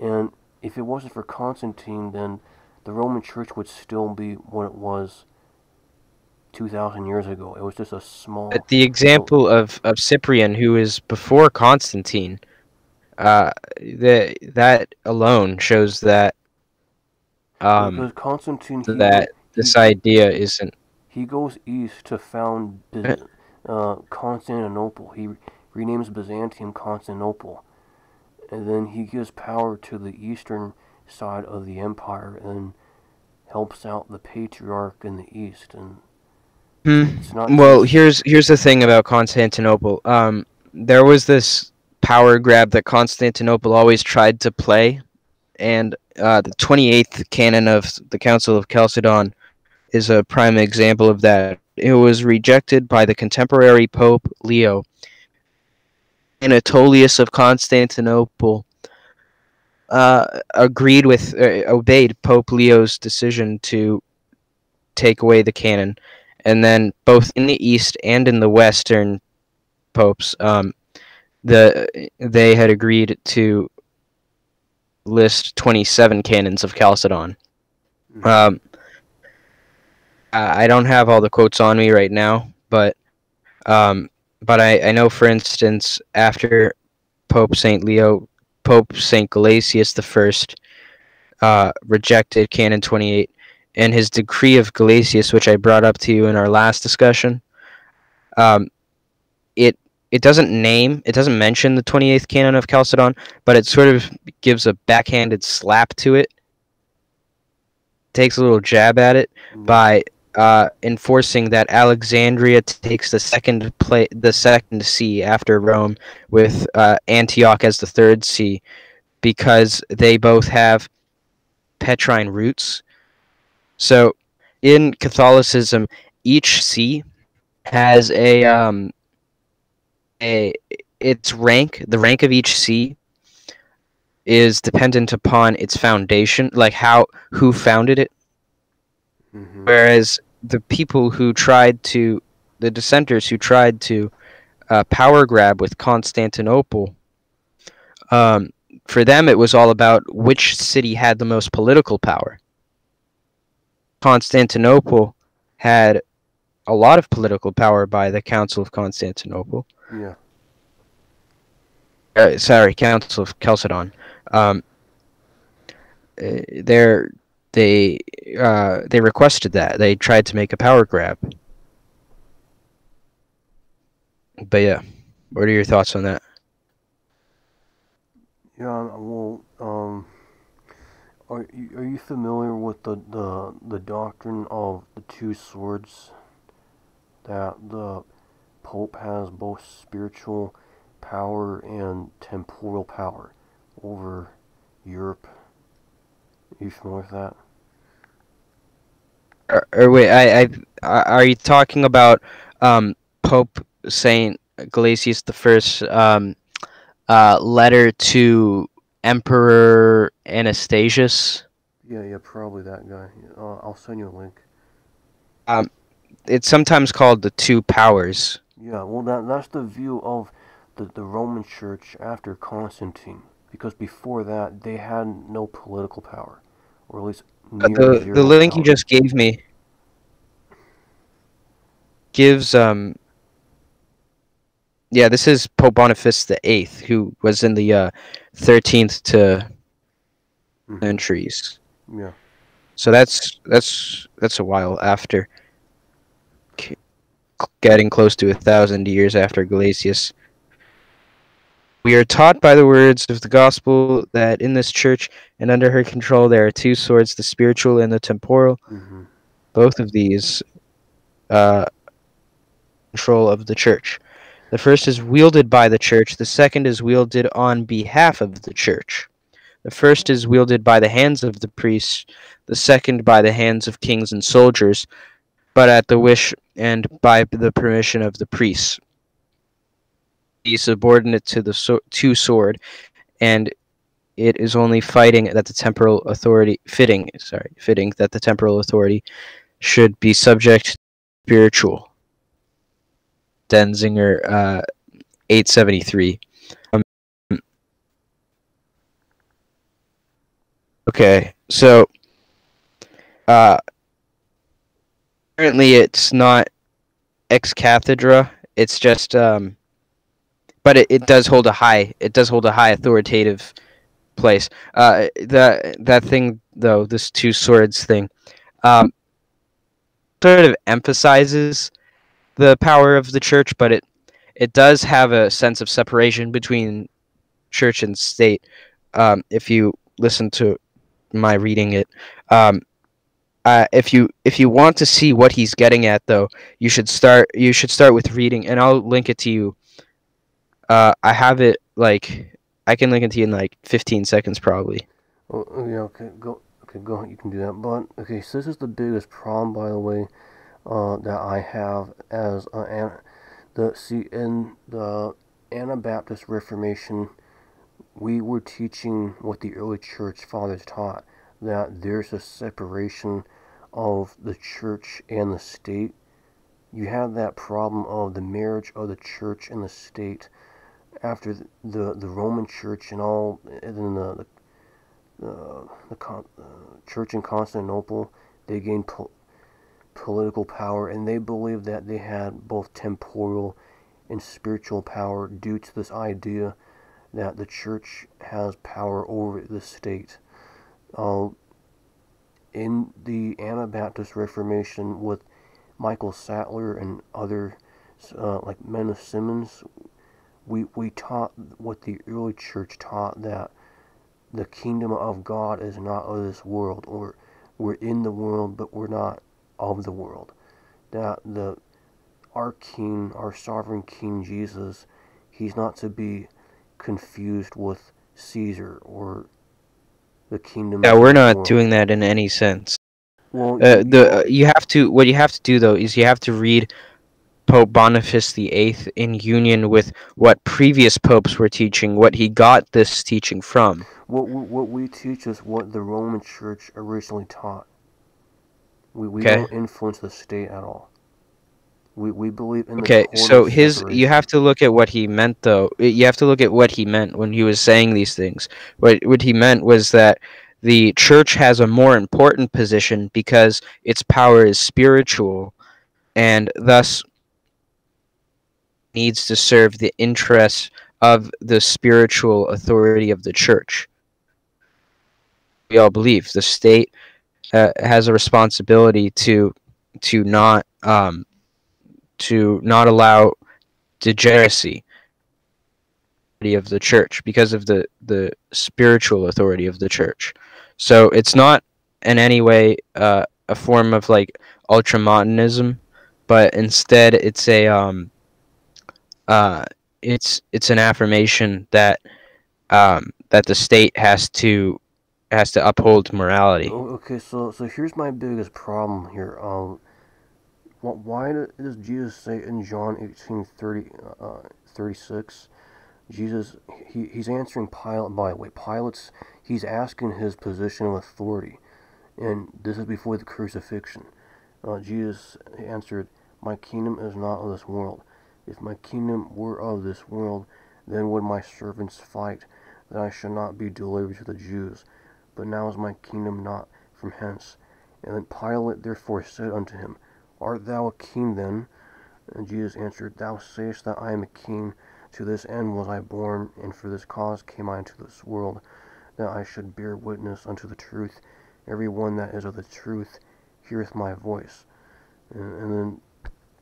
Speaker 2: and if it wasn't for Constantine, then the Roman Church would still be what it was 2,000 years ago. It was just a small.
Speaker 1: the
Speaker 2: So
Speaker 1: example of Cyprian, who is before Constantine. That alone shows that
Speaker 2: because Constantine
Speaker 1: that this idea isn't.
Speaker 2: he goes east to found Constantinople. He renames Byzantium Constantinople, and then he gives power to the eastern side of the empire and helps out the patriarch in the east. And it's not
Speaker 1: Well,
Speaker 2: just.
Speaker 1: here's the thing about Constantinople. There was this power grab that Constantinople always tried to play, and the 28th canon of the Council of Chalcedon is a prime example of that. It was rejected by the contemporary Pope Leo. Anatolius of Constantinople obeyed Pope Leo's decision to take away the canon, and then both in the East and in the Western popes, they had agreed to list 27 canons of Chalcedon.
Speaker 2: Mhm.
Speaker 1: I don't have all the quotes on me right now, but I know, for instance, after Pope Saint Gelasius I rejected Canon 28, and his decree of Gelasius, which I brought up to you in our last discussion. Um, it it doesn't mention the 28th canon of Chalcedon, but it sort of gives a backhanded slap to it. Takes a little jab at it by enforcing that Alexandria takes the second see after Rome, with Antioch as the third see, because they both have Petrine roots. So in Catholicism, each see has its rank. The rank of each see is dependent upon its foundation, like who founded it.
Speaker 2: Mm-hmm.
Speaker 1: Whereas the dissenters who tried to power grab with Constantinople, for them it was all about which city had the most political power. Constantinople had a lot of political power by the Council of Constantinople.
Speaker 2: Yeah.
Speaker 1: Council of Chalcedon. They requested that. They tried to make a power grab. But yeah, what are your thoughts on that?
Speaker 2: Yeah. Well, are you familiar with the doctrine of the two swords? That the Pope has both spiritual power and temporal power over Europe. Are you familiar with that?
Speaker 1: Or wait, are you talking about Pope Saint Gelasius I letter to Emperor Anastasius?
Speaker 2: Yeah, probably that guy. I'll send you a link.
Speaker 1: Um, it's sometimes called the two powers.
Speaker 2: Yeah, well, that's the view of the Roman Church after Constantine, because before that they had no political power, or at least near
Speaker 1: The
Speaker 2: zero
Speaker 1: link you
Speaker 2: power.
Speaker 1: just gave me gives yeah, this is Pope Boniface VIII, who was in the 13th to
Speaker 2: Mm-hmm.
Speaker 1: centuries.
Speaker 2: Yeah.
Speaker 1: So that's a while after, getting close to 1,000 years after Gelasius. We are taught by the words of the gospel that in this church and under her control there are two swords, the spiritual and the temporal.
Speaker 2: Mm-hmm.
Speaker 1: Both of these control of the church. The first is wielded by the church. The second is wielded on behalf of the church. The first is wielded by the hands of the priests, the second by the hands of kings and soldiers, but at the wish and by the permission of the priests. He is subordinate to the sword, and it is only fitting that the temporal authority should be subject to spiritual. Denzinger, 873. Okay, so currently it's not ex cathedra. It's just but it does hold a high authoritative place. That thing though, this two swords thing, sort of emphasizes the power of the church, but it does have a sense of separation between church and state. If you listen to my reading it, if you want to see what he's getting at, though, you should start with reading, and I'll link it to you. I have it I can link it to you in 15 seconds probably.
Speaker 2: Oh, yeah, okay, go. You can do that. But okay, so this is the biggest problem, by the way, that I have as in the Anabaptist Reformation, we were teaching what the early church fathers taught, that there's a separation of the church and the state. You have that problem of the marriage of the church and the state after the Roman Church and all, and then the church in Constantinople. They gained political power, and they believed that they had both temporal and spiritual power due to this idea that the church has power over the state. In the Anabaptist Reformation with Michael Sattler and other like men of Simmons, we taught what the early church taught, that the kingdom of God is not of this world, or we're in the world but we're not of the world. That our king, our sovereign king Jesus, he's not to be confused with Caesar or the kingdom.
Speaker 1: Yeah, we're not doing that in any sense.
Speaker 2: Well,
Speaker 1: you have to. What you have to do though is you have to read Pope Boniface VIII in union with what previous popes were teaching, what he got this teaching from.
Speaker 2: What we teach is what the Roman Church originally taught. We
Speaker 1: Okay.
Speaker 2: don't influence the state at all. We believe in the
Speaker 1: Okay, so
Speaker 2: separation.
Speaker 1: you have to look at what he meant though. You have to look at what he meant when he was saying these things. What he meant was that the church has a more important position because its power is spiritual, and thus needs to serve the interests of the spiritual authority of the church. We all believe the state has a responsibility to not allow degeneracy of the church because of the spiritual authority of the church. So it's not in any way a form of ultramontanism, but instead it's it's an affirmation that that the state has to uphold morality.
Speaker 2: Okay, so here's my biggest problem here. Why does Jesus say in John 18:36? Jesus, he's answering Pilate, by the way. He's asking his position of authority, and this is before the crucifixion. Jesus answered, "My kingdom is not of this world. If my kingdom were of this world, then would my servants fight, that I should not be delivered to the Jews. But now is my kingdom not from hence." And then Pilate therefore said unto him, "Art thou a king then?" And Jesus answered, "Thou sayest that I am a king. To this end was I born, and for this cause came I into this world, that I should bear witness unto the truth. Every one that is of the truth heareth my voice." And then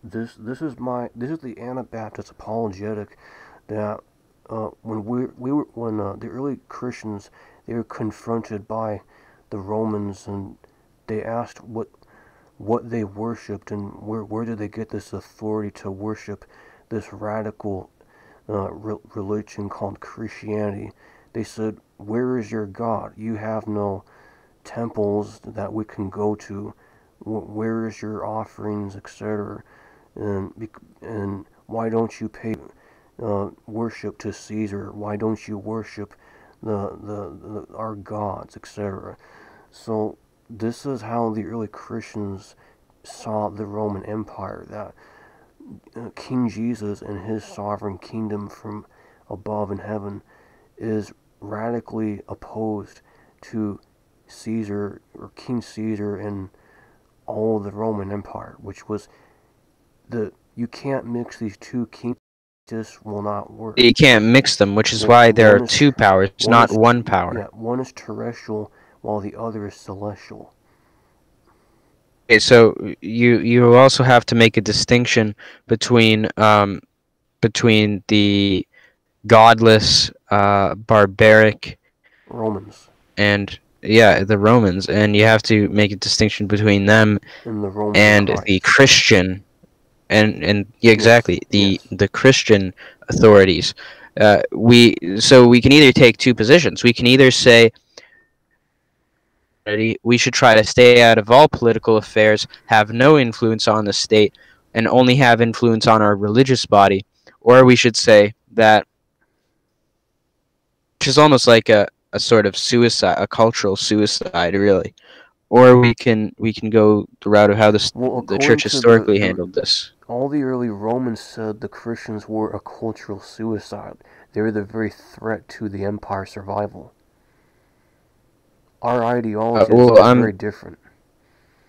Speaker 2: this is the Anabaptist apologetic, that when the early Christians, they were confronted by the Romans, and they asked what they worshipped, and where did they get this authority to worship this radical religion called Christianity. They said, "Where is your God? You have no temples that we can go to. Where is your offerings, etc.? And why don't you pay worship to Caesar? Why don't you worship our gods, etc.?" So this is how the early Christians saw the Roman Empire, that King Jesus and his sovereign kingdom from above in heaven is radically opposed to Caesar, or King Caesar, and all of the Roman Empire, which was you can't mix these two kingdoms. Just will not work.
Speaker 1: You can't mix them, which is why there are two powers, not one power.
Speaker 2: Yeah, one is terrestrial while the other is celestial.
Speaker 1: Okay, so you also have to make a distinction between the godless, barbaric
Speaker 2: Romans
Speaker 1: and the Romans, and you have to make a distinction between them
Speaker 2: and the Romans
Speaker 1: and the Christian, and yeah, exactly, the Christian authorities. We can either take two positions. We can either say we should try to stay out of all political affairs, have no influence on the state, and only have influence on our religious body, or we should say that, which is almost like a sort of suicide, a cultural suicide, really. Or we can go the route of how the church historically handled this.
Speaker 2: All the early Romans said the Christians were a cultural suicide. They were the very threat to the empire's survival. Our ideology is very different.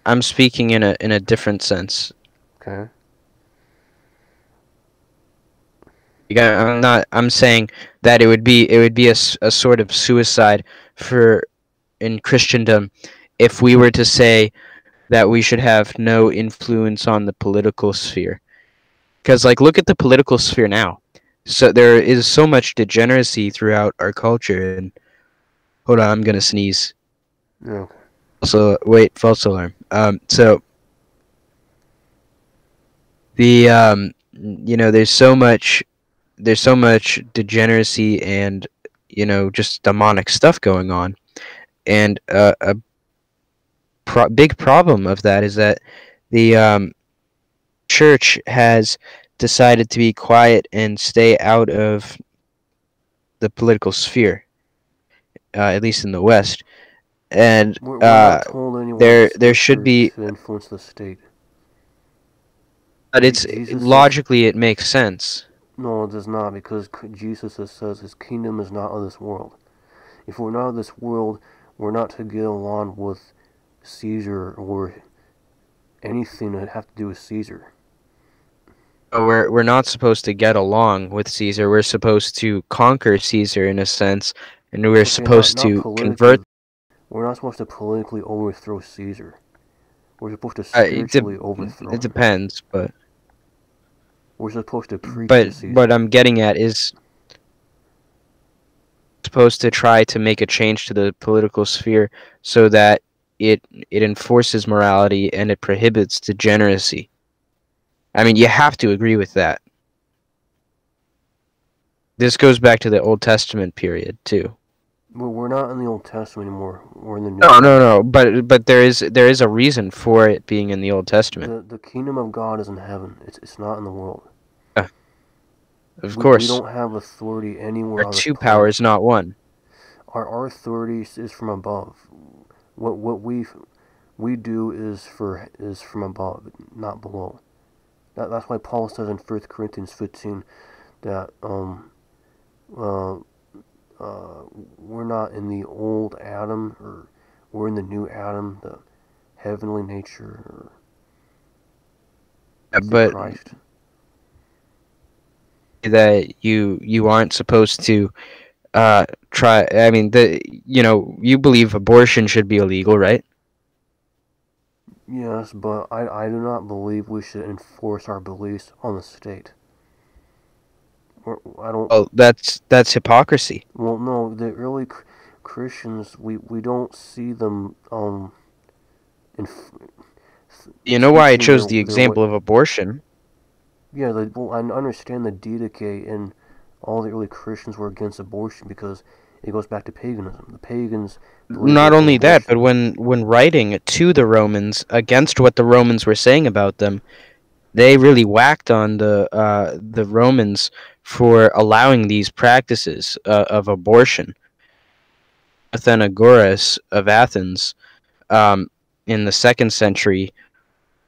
Speaker 1: I'm speaking in a different sense.
Speaker 2: Okay.
Speaker 1: I'm saying that it would be a sort of suicide in Christendom if we were to say that we should have no influence on the political sphere. Because, like, look at the political sphere now. So there is so much degeneracy throughout our culture. And hold on, I'm gonna sneeze.
Speaker 2: Okay.
Speaker 1: Also, wait, false alarm. So the there's so much degeneracy and just demonic stuff going on, and a big problem of that is that the church has decided to be quiet and stay out of the political sphere, at least in the West. And
Speaker 2: we're not told anyone
Speaker 1: there should be
Speaker 2: to influence the state.
Speaker 1: But logically it makes sense.
Speaker 2: No, it does not, because Jesus says his kingdom is not of this world. If we're not of this world, we're not to get along with Caesar or anything that have to do with Caesar.
Speaker 1: We're not supposed to get along with Caesar. We're supposed to conquer Caesar in a sense, and we're supposed to convert.
Speaker 2: We're not supposed to politically overthrow Caesar. We're supposed to spiritually overthrow him.
Speaker 1: It depends, but
Speaker 2: we're supposed to preach to Caesar.
Speaker 1: What I'm getting at is supposed to try to make a change to the political sphere so that it enforces morality and it prohibits degeneracy. I mean, you have to agree with that. This goes back to the Old Testament period too.
Speaker 2: Well, we're not in the Old Testament anymore. We're in the New.
Speaker 1: No. But there is a reason for it being in the Old Testament.
Speaker 2: The kingdom of God is in heaven. It's not in the world.
Speaker 1: Of course.
Speaker 2: We don't have authority anywhere.
Speaker 1: There are two powers, not one.
Speaker 2: Our authority is from above. What we do is from above, not below. That's why Paul says in 1 Corinthians 15 that we're not in the old Adam, or we're in the new Adam, the heavenly nature,
Speaker 1: but
Speaker 2: Christ.
Speaker 1: That you aren't supposed to try. I mean, you believe abortion should be illegal, right?
Speaker 2: Yes, but I do not believe we should enforce our beliefs on the state. I don't.
Speaker 1: Oh, that's hypocrisy.
Speaker 2: Well, no, the early Christians, we don't see them
Speaker 1: you know why I chose the example of abortion?
Speaker 2: Yeah, well, I understand the Didache and all the early Christians were against abortion because It goes back to paganism. The pagans believed
Speaker 1: Not
Speaker 2: in
Speaker 1: only that, but
Speaker 2: abortion.
Speaker 1: when writing to the Romans against what the Romans were saying about them, they really whacked on the Romans for allowing these practices of abortion. Athenagoras of Athens, in the 2nd century,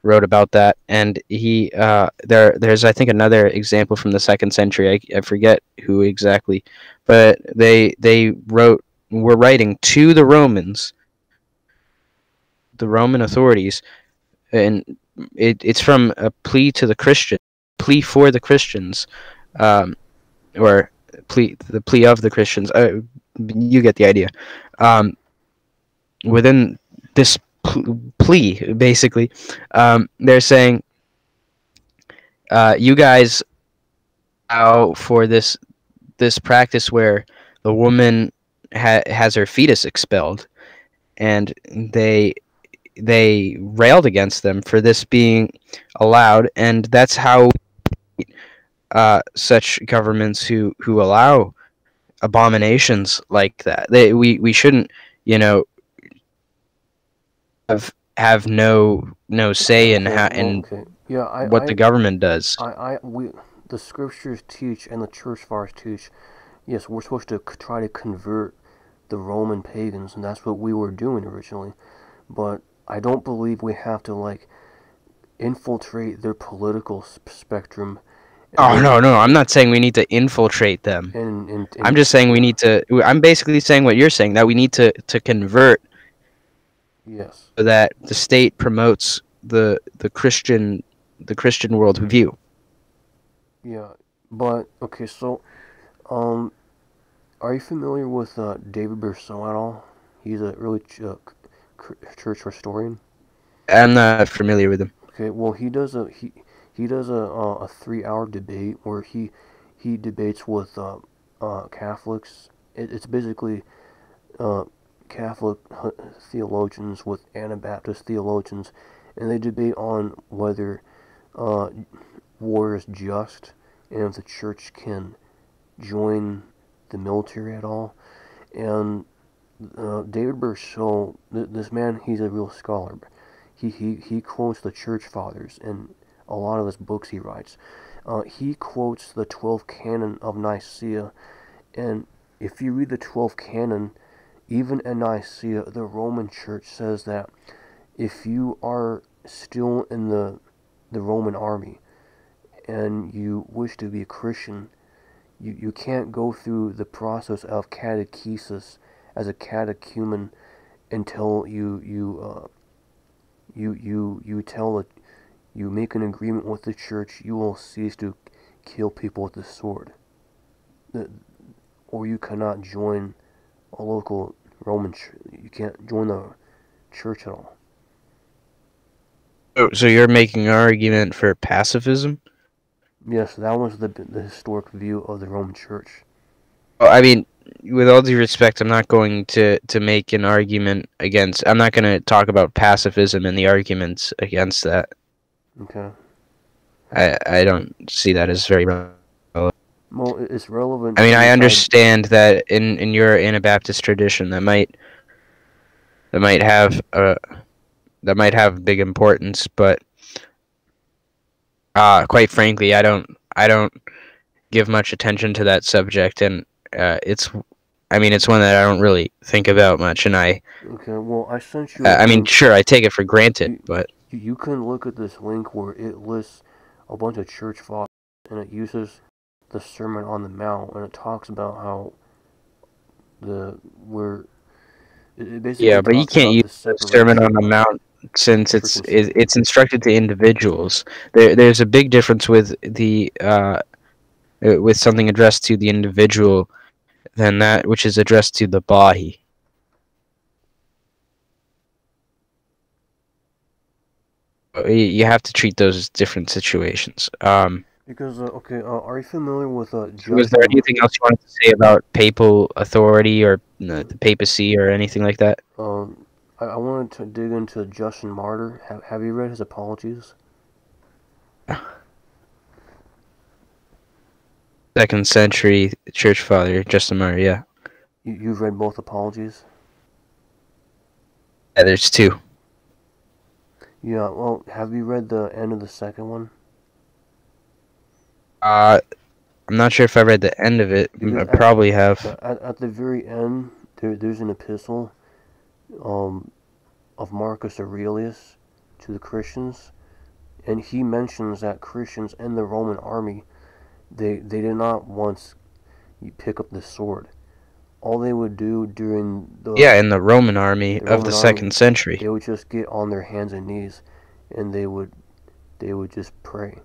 Speaker 1: wrote about that, and there's I think another example from the 2nd century. I forget who exactly, but they were writing to the Romans, the Roman authorities, and it's from a plea to the Christian, plea for the Christians, um, or the plea of the Christians. You get the idea. Um, Within this plea, basically, they're saying, you guys allow for this practice where the woman has her fetus expelled, and they railed against them for this being allowed, and that's how such governments who allow abominations like that. We shouldn't, you know, have no say in
Speaker 2: Okay,
Speaker 1: how
Speaker 2: well,
Speaker 1: in
Speaker 2: okay, yeah,
Speaker 1: what the government does.
Speaker 2: we, the scriptures teach and the church fathers teach. Yes, we're supposed to try to convert the Roman pagans, and that's what we were doing originally. But I don't believe we have to like infiltrate their political spectrum
Speaker 1: Oh,
Speaker 2: and
Speaker 1: no, I'm not saying we need to infiltrate them. I'm just saying we
Speaker 2: yeah,
Speaker 1: need to. I'm basically saying what you're saying, that we need to convert,
Speaker 2: yes,
Speaker 1: so that the state promotes the Christian worldview.
Speaker 2: yeah. But okay, so um, are you familiar with David Berceau at all? He's a really church historian.
Speaker 1: I'm not familiar with them.
Speaker 2: Okay, well he does a 3 hour debate where he debates with Catholics. It's basically uh, Catholic theologians with Anabaptist theologians, and they debate on whether uh, war is just and if the church can join the military at all. And David Berceau, this man, he's a real scholar. He quotes the church fathers in a lot of his books he writes. He quotes the 12th canon of Nicaea, and if you read the 12th canon, even in Nicaea, the Roman Church says that if you are still in the Roman army and you wish to be a Christian, you can't go through the process of catechesis as a catechumen until you tell it, you make an agreement with the church, you will cease to kill people with the sword, or you cannot join a local Roman church. You can't join the church at all.
Speaker 1: So you're making an argument for pacifism?
Speaker 2: Yes, that was the historic view of the Roman Church.
Speaker 1: Well, I mean, with all due respect, I'm not going to make an argument against. I'm not going to talk about pacifism and the arguments against that.
Speaker 2: Okay.
Speaker 1: I don't see that as very relevant.
Speaker 2: Well, it's relevant
Speaker 1: I
Speaker 2: to
Speaker 1: mean, I
Speaker 2: decide.
Speaker 1: understand that in your Anabaptist tradition, that might have that might have big importance, but quite frankly, I don't give much attention to that subject, and it's I mean, it's one that I don't really think about much, and
Speaker 2: Okay, well, I sent you a
Speaker 1: I mean,
Speaker 2: link.
Speaker 1: sure, I take it for granted,
Speaker 2: You,
Speaker 1: but
Speaker 2: you can look at this link where it lists a bunch of church fathers, and it uses the Sermon on the Mount, and it talks about how the where it basically
Speaker 1: yeah, but you
Speaker 2: talks
Speaker 1: can't
Speaker 2: about
Speaker 1: use
Speaker 2: the
Speaker 1: the Sermon on
Speaker 2: separation
Speaker 1: the
Speaker 2: of
Speaker 1: Mount, since
Speaker 2: church
Speaker 1: it's
Speaker 2: and state.
Speaker 1: it's instructed to individuals. There's a big difference with the with something addressed to the individual than that which is addressed to the body. You have to treat those as different situations.
Speaker 2: Because okay, are you familiar with
Speaker 1: Was there
Speaker 2: Justin?
Speaker 1: anything else you wanted to say about papal authority or the papacy or anything like that?
Speaker 2: I wanted to dig into Justin Martyr. Have you read his apologies?
Speaker 1: 2nd century church father, Justin Martyr, yeah.
Speaker 2: You've read both apologies?
Speaker 1: Yeah, there's two.
Speaker 2: Yeah, well, have you read the end of the second one?
Speaker 1: I'm not sure if I read the end of it.
Speaker 2: Because
Speaker 1: I probably have.
Speaker 2: at the very end, there's an epistle um, of Marcus Aurelius to the Christians, and he mentions that Christians in the Roman army, they did not once pick up the sword. All they would do during
Speaker 1: Yeah, in the Roman army
Speaker 2: the
Speaker 1: of the
Speaker 2: Roman army,
Speaker 1: second century.
Speaker 2: they would just get on their hands and knees, and they would just pray.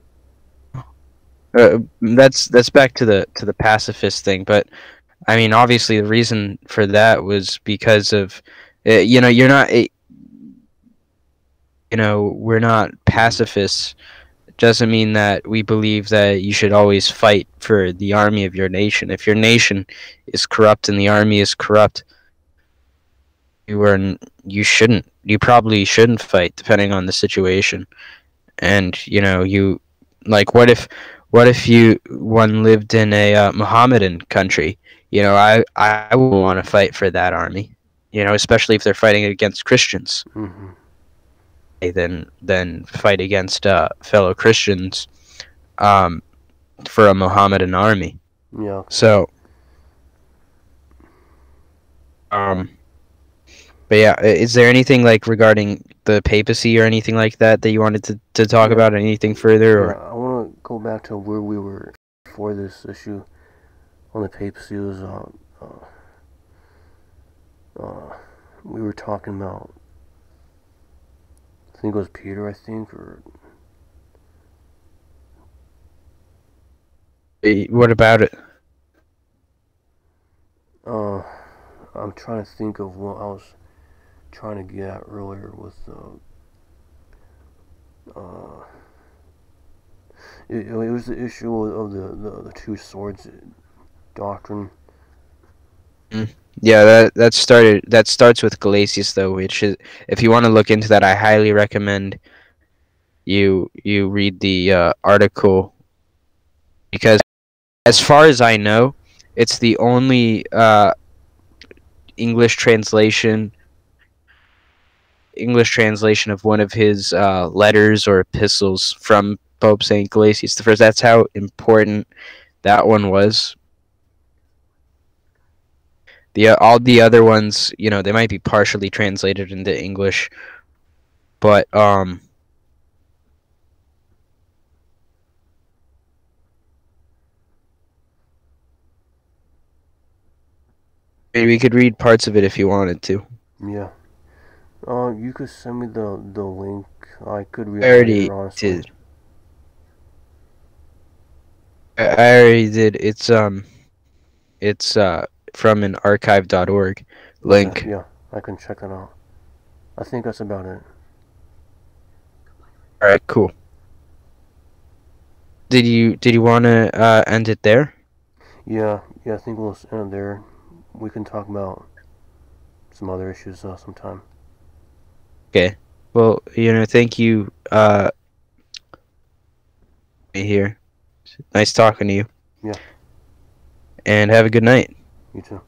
Speaker 1: That's back to the pacifist thing, but I mean, obviously, the reason for that was because of, you're not, we're not pacifists. It doesn't mean that we believe that you should always fight for the army of your nation. If your nation is corrupt and the army is corrupt, you probably shouldn't fight, depending on the situation. And you like, what if one lived in a Mohammedan country? I would want to fight for that army, especially if they're fighting against Christians.
Speaker 2: Mm-hmm.
Speaker 1: Then fight against fellow Christians for a Mohammedan army.
Speaker 2: Yeah.
Speaker 1: So but yeah, is there anything like regarding the papacy or anything like that you wanted to talk about? Anything further?
Speaker 2: Yeah,
Speaker 1: Or
Speaker 2: I want to go back to where we were before this issue on the papacy. Was we were talking about, I think it was Peter, I think, or
Speaker 1: what about it?
Speaker 2: I'm trying to think of what I was trying to get at earlier with it was the issue of the two swords doctrine.
Speaker 1: Yeah, that starts with Galatius, though, which is, if you want to look into that, I highly recommend you read the article, because as far as I know, it's the only English translation of one of his letters or epistles from Pope Saint Galatius the First. That's how important that one was. All the other ones, they might be partially translated into English, but we could read parts of it if you wanted to.
Speaker 2: Yeah. You could send me the link. I could read
Speaker 1: I
Speaker 2: it
Speaker 1: already
Speaker 2: later, honestly.
Speaker 1: did. I already did. It's from an archive.org link.
Speaker 2: Yeah, I can check that out. I think that's about it.
Speaker 1: All right, cool. Did you want to end it there?
Speaker 2: Yeah, I think we'll end there. We can talk about some other issues sometime.
Speaker 1: Okay. Well, thank you here. Nice talking to you.
Speaker 2: Yeah.
Speaker 1: And have a good night.
Speaker 2: You too.